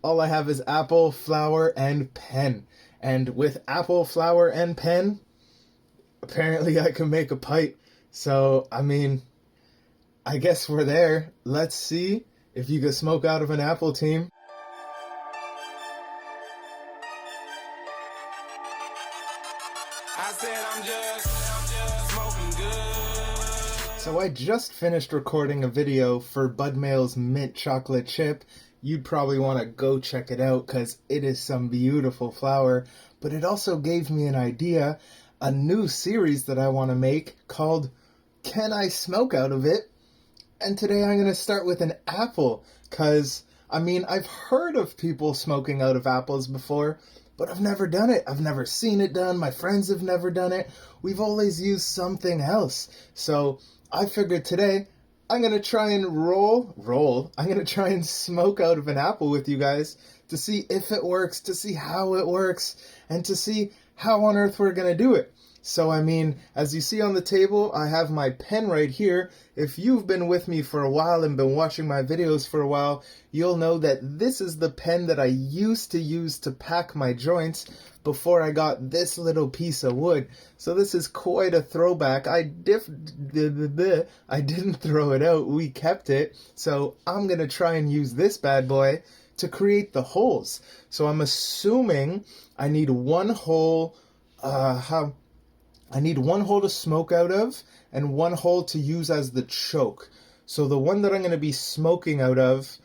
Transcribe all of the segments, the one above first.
All I have is apple, flour, and pen. And with apple, flour, and pen, apparently I can make a pipe. So, I mean, I guess we're there. Let's see if you can smoke out of an apple, team. I said I'm just smoking good. So I just finished recording a video for Bud Mail's mint chocolate chip. You'd probably want to go check it out because it is some beautiful flour. But it also gave me an idea, a new series that I want to make called Can I Smoke Out of It? And today I'm going to start with an apple because, I mean, I've heard of people smoking out of apples before, but I've never done it. I've never seen it done. My friends have never done it. We've always used something else. So I figured today I'm going to try and I'm going to try and smoke out of an apple with you guys to see if it works, to see how it works, and to see how on earth we're going to do it. So, I mean, as you see on the table, I have my pen right here. If you've been with me for a while and been watching my videos for a while, you'll know that this is the pen that I used to use to pack my joints before I got this little piece of wood. So this is quite a throwback. I didn't throw it out. We kept it. So I'm going to try and use this bad boy to create the holes. So I'm assuming I need one hole, I need one hole to smoke out of and one hole to use as the choke. So the one that I'm going to be smoking out of,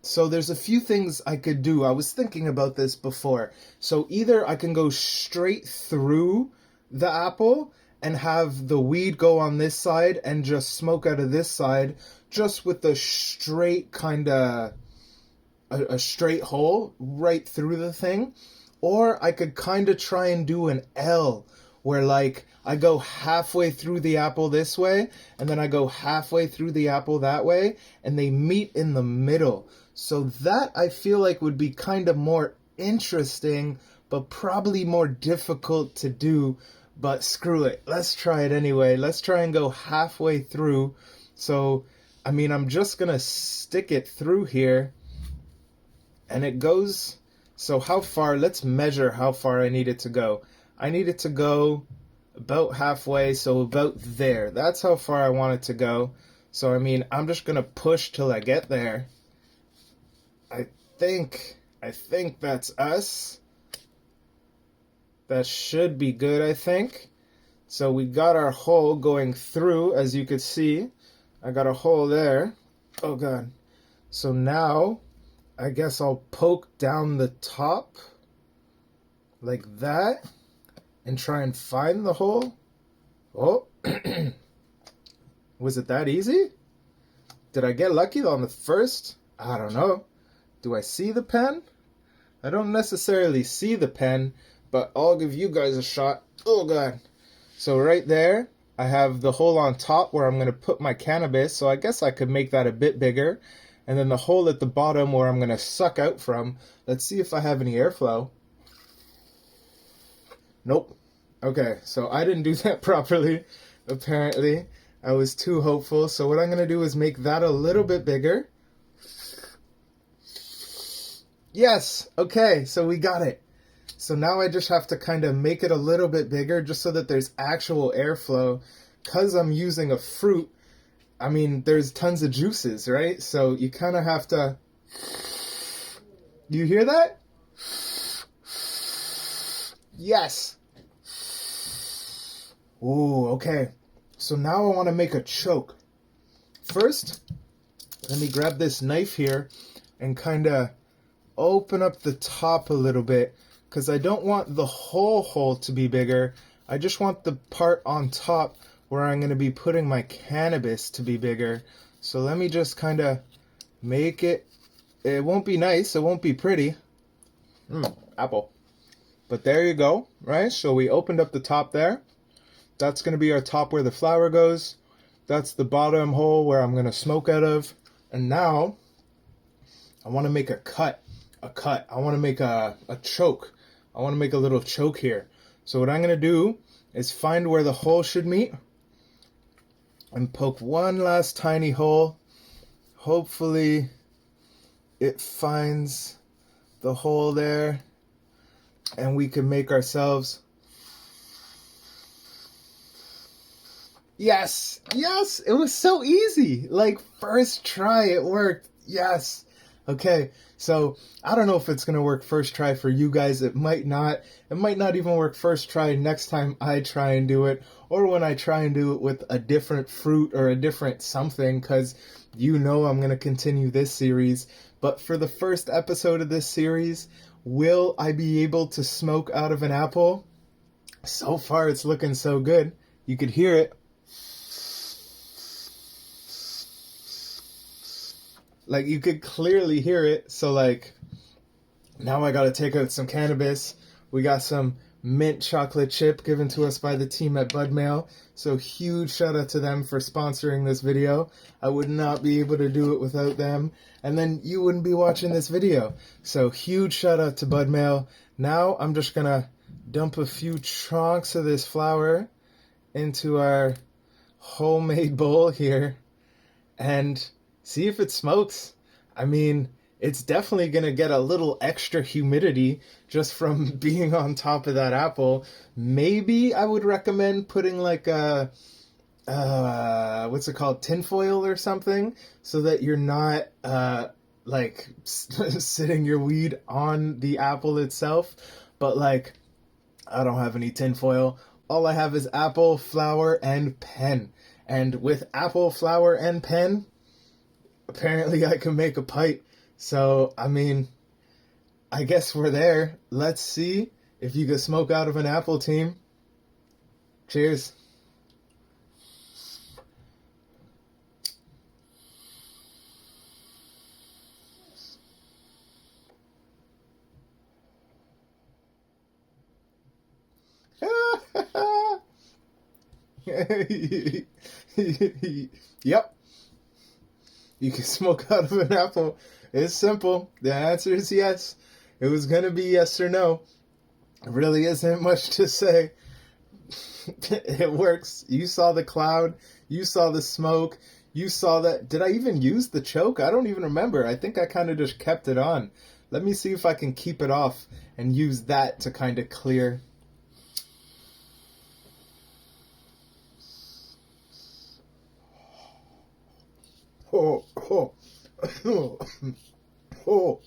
so there's a few things I could do. I was thinking about this before. So either I can go straight through the apple and have the weed go on this side and just smoke out of this side, just with the straight a straight hole right through the thing. Or I could kind of try and do an L where I go halfway through the apple this way and then I go halfway through the apple that way and they meet in the middle. So that I feel like would be kind of more interesting but probably more difficult to do. But screw it. Let's try it anyway. Let's try and go halfway through. So, I mean, I'm just going to stick it through here and it goes. So how far, let's measure how far I need it to go. I need it to go about halfway, so about there. That's how far I want it to go. So, I mean, I'm just going to push till I get there. I think that's us. That should be good, I think. So we got our hole going through, as you could see. I got a hole there. Oh, God. So now I guess I'll poke down the top like that and try and find the hole. Oh, was it that easy? Did I get lucky on the first? I don't know. Do I see the pen? I don't necessarily see the pen, but I'll give you guys a shot. Oh, God. So right there, I have the hole on top where I'm going to put my cannabis, so I guess I could make that a bit bigger. And then the hole at the bottom where I'm going to suck out from. Let's see if I have any airflow. Nope. Okay, so I didn't do that properly, apparently. I was too hopeful. So what I'm going to do is make that a little bit bigger. Yes! Okay, so we got it. So now I just have to kind of make it a little bit bigger just so that there's actual airflow. Because I'm using a fruit, I mean, there's tons of juices, right? So you kind of have to... You hear that? Yes. Ooh, okay. So now I want to make a choke. First, let me grab this knife here and kind of open up the top a little bit because I don't want the whole hole to be bigger. I just want the part on top where I'm going to be putting my cannabis to be bigger. So let me just kind of make it. It won't be nice. It won't be pretty. Apple. But there you go, right? So we opened up the top there. That's going to be our top where the flour goes. That's the bottom hole where I'm going to smoke out of. And now I want to make a cut. I want to make a choke. I want to make a little choke here. So what I'm going to do is find where the hole should meet and poke one last tiny hole. Hopefully it finds the hole there, and we can make ourselves... Yes! Yes! It was so easy! Like, first try, it worked. Yes! Okay, so I don't know if it's going to work first try for you guys. It might not. It might not even work first try next time I try and do it, or when I try and do it with a different fruit or a different something, because you know I'm going to continue this series. But for the first episode of this series, will I be able to smoke out of an apple? So far, it's looking so good. You could hear it. Like, you could clearly hear it. So, like, now I gotta take out some cannabis. We got some mint chocolate chip given to us by the team at Bud Mail. So, huge shout out to them for sponsoring this video. I would not be able to do it without them. And then you wouldn't be watching this video. So, huge shout out to Bud Mail. Now, I'm just gonna dump a few chunks of this flour into our homemade bowl here. And... see if it smokes. I mean, it's definitely going to get a little extra humidity just from being on top of that apple. Maybe I would recommend putting like a, what's it called? Tinfoil or something, so that you're not, like, sitting your weed on the apple itself. But, like, I don't have any tinfoil. All I have is apple, flour, and pen. And with apple, flour, and pen... apparently I can make a pipe. So, I mean, I guess we're there. Let's see if you can smoke out of an apple, team. Cheers. Yep. You can smoke out of an apple. It's simple. The answer is yes. It was going to be yes or no. It really isn't much to say. It works. You saw the cloud. You saw the smoke. You saw that. Did I even use the choke? I don't even remember. I think I kind of just kept it on. Let me see if I can keep it off and use that to kind of clear. Oh, oh, oh, oh.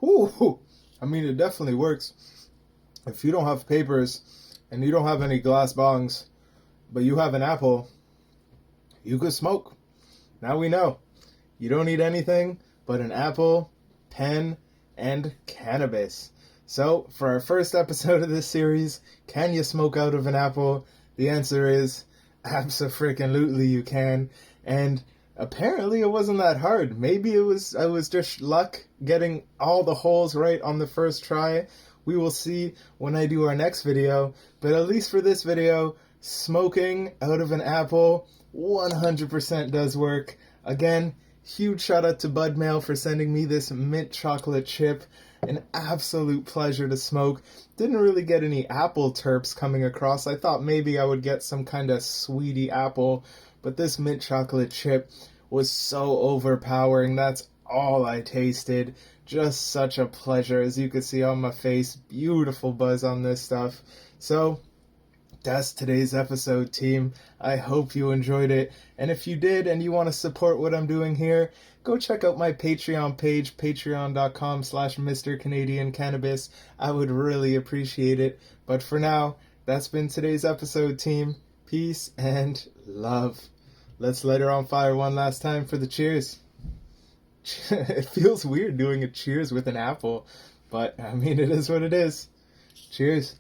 Ooh. I mean, it definitely works. If you don't have papers and you don't have any glass bongs, but you have an apple, you could smoke. Now we know. You don't need anything but an apple, pen, and cannabis. So, for our first episode of this series, can you smoke out of an apple? The answer is abso-freaking-lutely you can. And apparently it wasn't that hard. Maybe I was just luck getting all the holes right on the first try. We will see when I do our next video. But at least for this video, smoking out of an apple 100% does work. Again, huge shout out to Bud Mail for sending me this mint chocolate chip. An absolute pleasure to smoke. Didn't really get any apple terps coming across. I thought maybe I would get some kind of sweetie apple, but this mint chocolate chip was so overpowering. That's all I tasted. Just such a pleasure. As you can see on my face, beautiful buzz on this stuff. So, that's today's episode, team. I hope you enjoyed it. And if you did and you want to support what I'm doing here, go check out my Patreon page, patreon.com/MrCanCannabis. I would really appreciate it. But for now, that's been today's episode, team. Peace and love. Let's light her on fire one last time for the cheers. It feels weird doing a cheers with an apple, but I mean, it is what it is. Cheers.